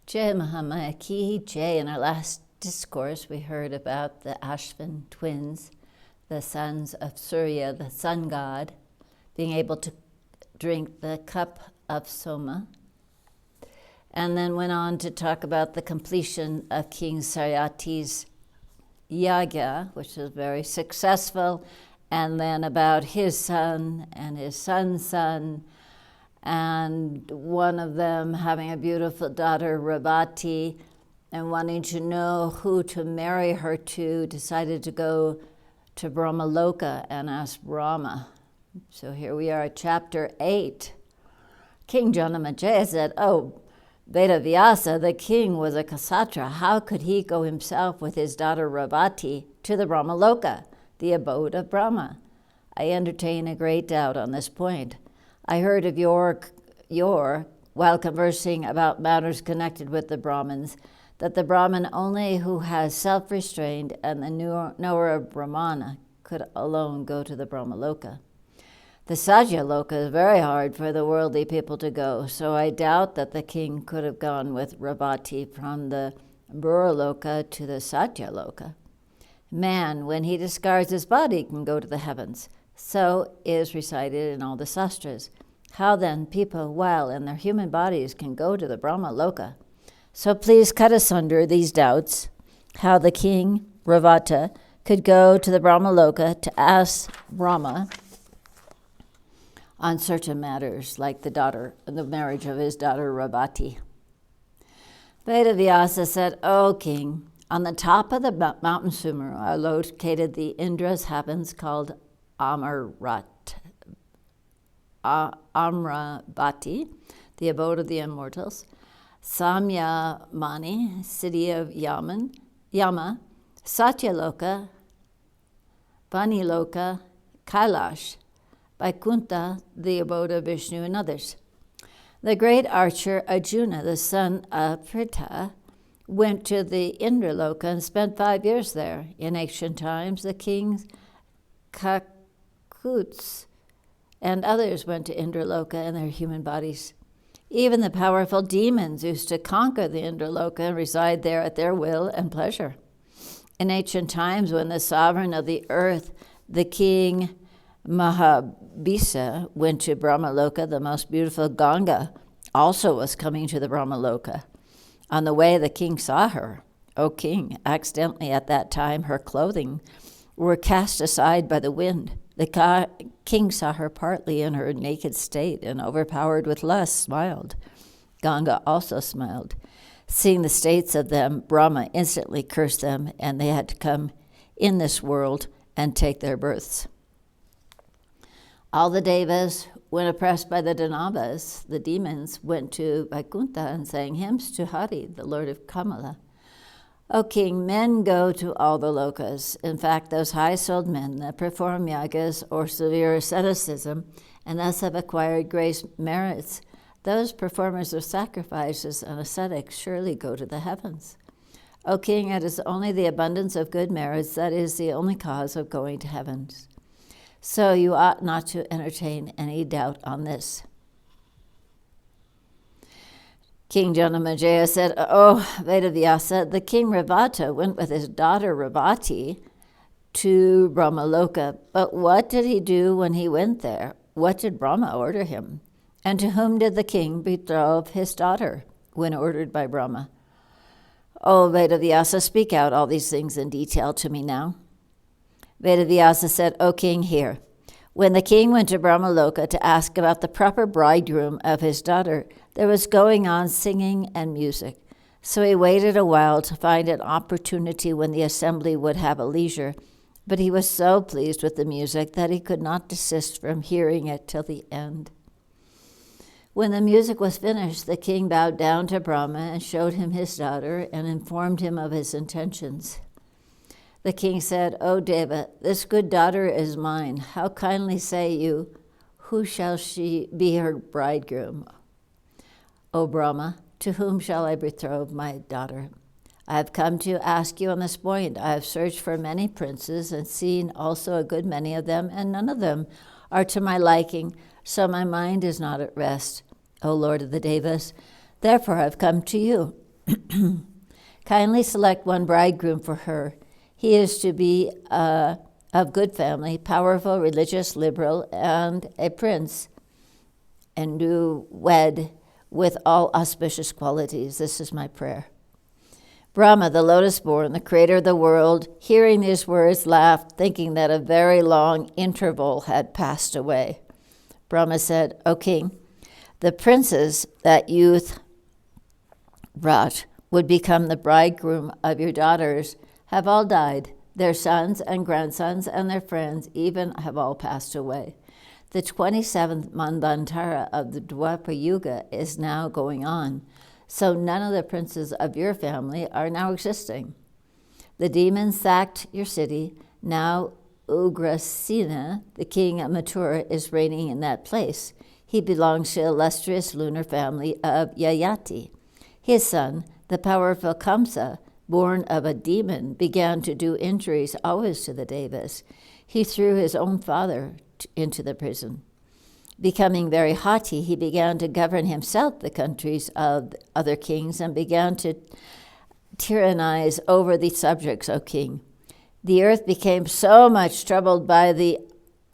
Jai Mahamaya Ki Jai. In our last discourse, we heard about the Ashvin twins, the sons of Surya, the sun god, being able to drink the cup of Soma, and then went on to talk about the completion of King Saryati's yagya, which was very successful, and then about his son and his son's son, and one of them having a beautiful daughter, Revata, and wanting to know who to marry her to, decided to go to Brahmaloka and ask Brahma. So here we are at chapter 8. King Janamejaya said, "Oh, Vedavyasa, the king, was a Kshatriya. How could he go himself with his daughter Revata to the Brahmaloka, the abode of Brahma? I entertain a great doubt on this point. I heard of your, while conversing about matters connected with the Brahmins, that the Brahmin only who has self-restraint and the knower of Brahmana could alone go to the Brahmaloka. The Satyaloka is very hard for the worldly people to go, so I doubt that the king could have gone with Revata from the Brahmaloka to the Satyaloka. Man, when he discards his body, can go to the heavens. So is recited in all the sastras. How then people, while in their human bodies, can go to the Brahmaloka? So please cut asunder these doubts, how the king, Revata, could go to the Brahmaloka to ask Brahma on certain matters, like the marriage of his daughter Revata." Vedavyasa said, "O king, on the top of the mountain Sumer are located the Indra's heavens called Amravati, the abode of the immortals, Samyamani, city of Yama, Satyaloka, Vaniloka, Kailash, Vaikuntha, the abode of Vishnu, and others. The great archer Arjuna, the son of Pritha, went to the Indraloka and spent 5 years there. In ancient times, the kings Kakuts and others went to Indraloka in their human bodies. Even the powerful demons used to conquer the Indraloka and reside there at their will and pleasure. In ancient times, when the sovereign of the earth, the king Mahabisa, went to Brahmaloka, the most beautiful Ganga also was coming to the Brahmaloka. On the way, the king saw her. O king, accidentally at that time her clothing were cast aside by the wind. The king saw her partly in her naked state and, overpowered with lust, smiled. Ganga also smiled. Seeing the states of them, Brahma instantly cursed them, and they had to come in this world and take their births. All the devas, when oppressed by the Danavas, the demons, went to Vaikuntha and sang hymns to Hari, the lord of Kamala. O king, men go to all the lokas. In fact, those high-souled men that perform yagas or severe asceticism and thus have acquired great merits, those performers of sacrifices and ascetics surely go to the heavens. O king, it is only the abundance of good merits that is the only cause of going to heavens. So you ought not to entertain any doubt on this." King Janamejaya said, "Oh, Vedavyasa, the king Revata went with his daughter Revata to Brahmaloka. But what did he do when he went there? What did Brahma order him? And to whom did the king betroth his daughter when ordered by Brahma? Oh, Vedavyasa, speak out all these things in detail to me now." Vedavyasa said, "O king, hear. When the king went to Brahmaloka to ask about the proper bridegroom of his daughter, there was going on singing and music. So he waited a while to find an opportunity when the assembly would have a leisure, but he was so pleased with the music that he could not desist from hearing it till the end. When the music was finished, the king bowed down to Brahma and showed him his daughter and informed him of his intentions. The king said, "O Deva, this good daughter is mine. How kindly say you, who shall she be her bridegroom? O Brahma, to whom shall I betroth my daughter? I have come to ask you on this point. I have searched for many princes and seen also a good many of them, and none of them are to my liking, so my mind is not at rest, O Lord of the Devas. Therefore I have come to you." Kindly select one bridegroom for her. He is to be of good family, powerful, religious, liberal, and a prince, and do wed with all auspicious qualities. This is my prayer. Brahma, the lotus-born, the creator of the world, hearing these words, laughed, thinking that a very long interval had passed away. Brahma said, O king, the princes that youth brought would become the bridegroom of your daughters have all died. Their sons and grandsons and their friends even have all passed away. The 27th Manvantara of the Dwapara Yuga is now going on, so none of the princes of your family are now existing. The demons sacked your city. Now Ugrasena, the king of Mathura, is reigning in that place. He belongs to the illustrious lunar family of Yayati. His son, the powerful Kamsa, born of a demon, began to do injuries always to the Devas. He threw his own father into the prison. Becoming very haughty, he began to govern himself the countries of other kings and began to tyrannize over the subjects, O king. The earth became so much troubled by the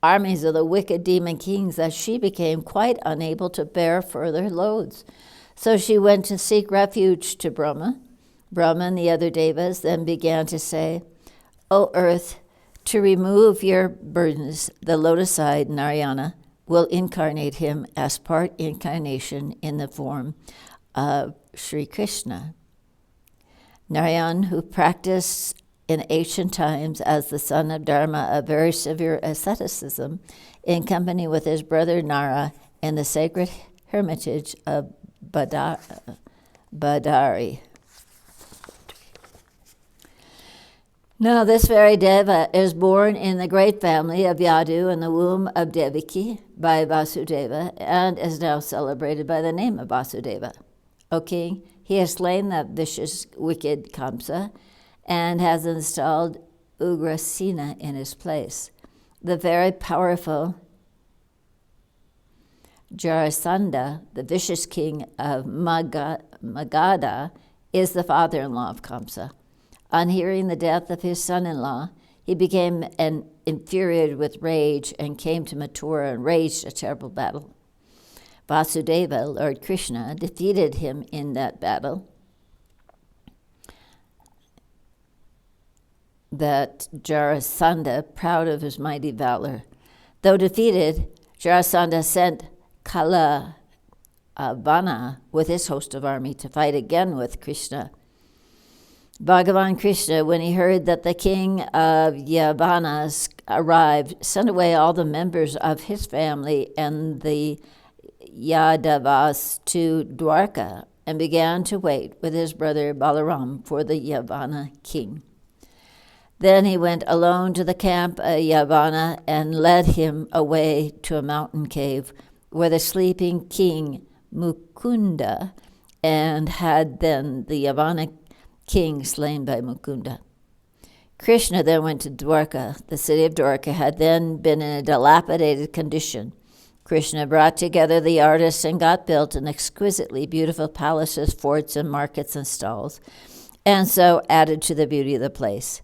armies of the wicked demon kings that she became quite unable to bear further loads. So she went to seek refuge to Brahma. Brahma and the other devas then began to say, O earth, to remove your burdens, the lotus-eyed Narayana will incarnate him as part incarnation in the form of Sri Krishna. Narayan, who practiced in ancient times as the son of Dharma a very severe asceticism, in company with his brother Nara in the sacred hermitage of Badari. Now this very Deva is born in the great family of Yadu in the womb of Devaki by Vasudeva and is now celebrated by the name of Vasudeva. O king, he has slain the vicious, wicked Kamsa and has installed Ugrasena in his place. The very powerful Jarasandha, the vicious king of Magadha, is the father-in-law of Kamsa. On hearing the death of his son-in-law, he became infuriated with rage and came to Mathura and waged a terrible battle. Vasudeva, Lord Krishna, defeated him in that battle. That Jarasandha, proud of his mighty valor. Though defeated, Jarasandha sent Kalavana with his host of army to fight again with Krishna. Bhagavan Krishna, when he heard that the king of Yavanas arrived, sent away all the members of his family and the Yadavas to Dwarka and began to wait with his brother Balaram for the Yavana king. Then he went alone to the camp of Yavana and led him away to a mountain cave where the sleeping king Mukunda and had then the Yavana king slain by Mukunda. Krishna then went to Dwarka. The city of Dwarka had then been in a dilapidated condition. Krishna brought together the artists and got built an exquisitely beautiful palaces, forts, and markets and stalls, and so added to the beauty of the place.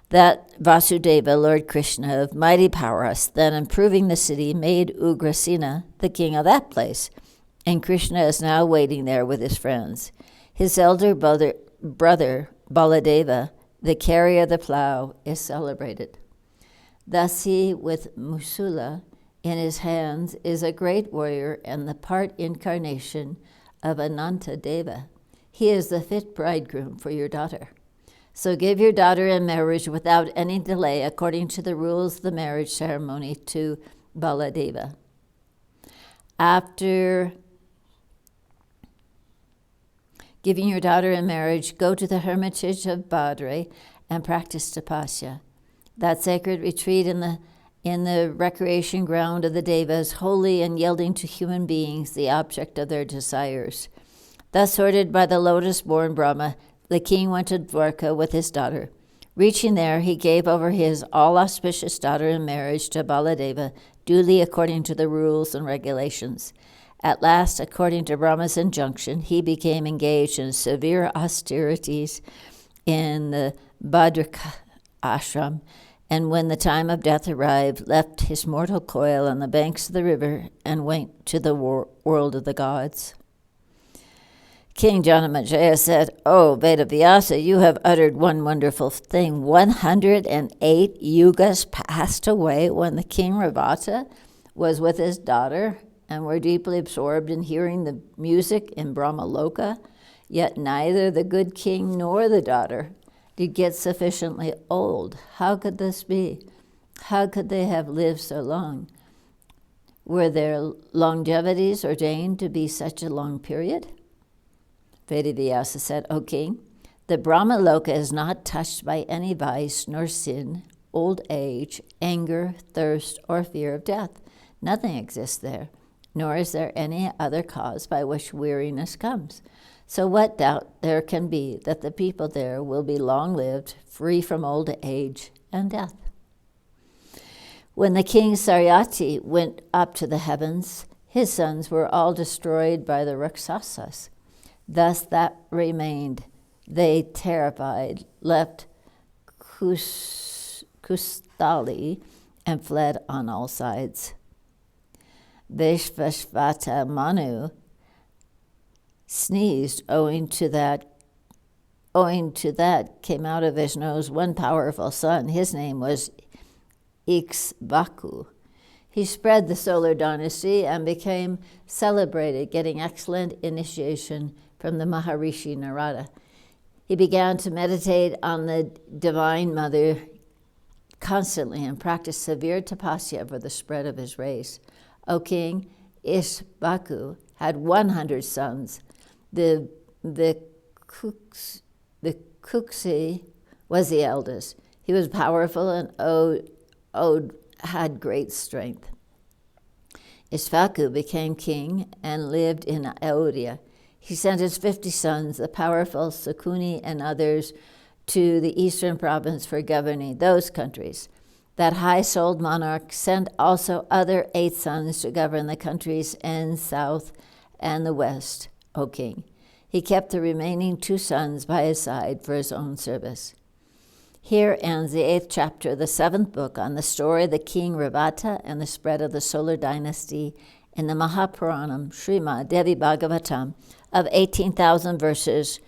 That Vasudeva, Lord Krishna, of mighty prowess, then improving the city, made Ugrasena the king of that place, and Krishna is now waiting there with his friends. His elder brother Baladeva, the carrier of the plow, is celebrated. Thus he, with Musula in his hands, is a great warrior and the part incarnation of Ananta Deva. He is the fit bridegroom for your daughter. So give your daughter in marriage without any delay according to the rules of the marriage ceremony to Baladeva. After giving your daughter in marriage, go to the hermitage of Badri and practice tapasya. That sacred retreat in the recreation ground of the Devas, holy and yielding to human beings, the object of their desires. Thus ordered by the lotus-born Brahma, the king went to Dwarka with his daughter. Reaching there, he gave over his all-auspicious daughter in marriage to Baladeva, duly according to the rules and regulations. At last, according to Brahma's injunction, he became engaged in severe austerities in the Bhadraka ashram, and when the time of death arrived, left his mortal coil on the banks of the river and went to the world of the gods. King Janamejaya said, "Oh, Vedavyasa, you have uttered one wonderful thing. 108 yugas passed away when the king Revata was with his daughter and were deeply absorbed in hearing the music in Brahmaloka, yet neither the good king nor the daughter did get sufficiently old. How could this be? How could they have lived so long? Were their longevities ordained to be such a long period?" Vedavyasa said, "O king, the Brahmaloka is not touched by any vice nor sin, old age, anger, thirst, or fear of death. Nothing exists there, nor is there any other cause by which weariness comes. So what doubt there can be that the people there will be long-lived, free from old age and death?" When the king Saryati went up to the heavens, his sons were all destroyed by the Rakshasas. Thus that remained. They, terrified, left Kustali and fled on all sides. Vaishvashvata Manu sneezed. Owing to that came out of Vishnu's one powerful son. His name was Ikshvaku. He spread the solar dynasty and became celebrated, getting excellent initiation from the Maharishi Narada. He began to meditate on the Divine Mother constantly and practiced severe tapasya for the spread of his race. O king, Ikshvaku had 100 sons. The Kuksi was the eldest. He was powerful and had great strength. Ikshvaku became king and lived in Ayodhya. He sent his 50 sons, the powerful Sakuni and others, to the eastern province for governing those countries. That high-souled monarch sent also other 8 sons to govern the countries in south and the west, O king. He kept the remaining 2 sons by his side for his own service. Here ends the 8th chapter, the 7th book, on the story of the king Revata and the spread of the solar dynasty in the Mahapuranam, Srimad, Devi Bhagavatam, of 18,000 verses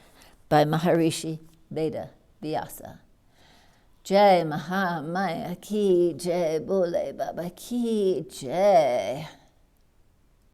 by Maharishi Vedavyasa. Jai Mahamaya ki jai, Bole Baba ki jai.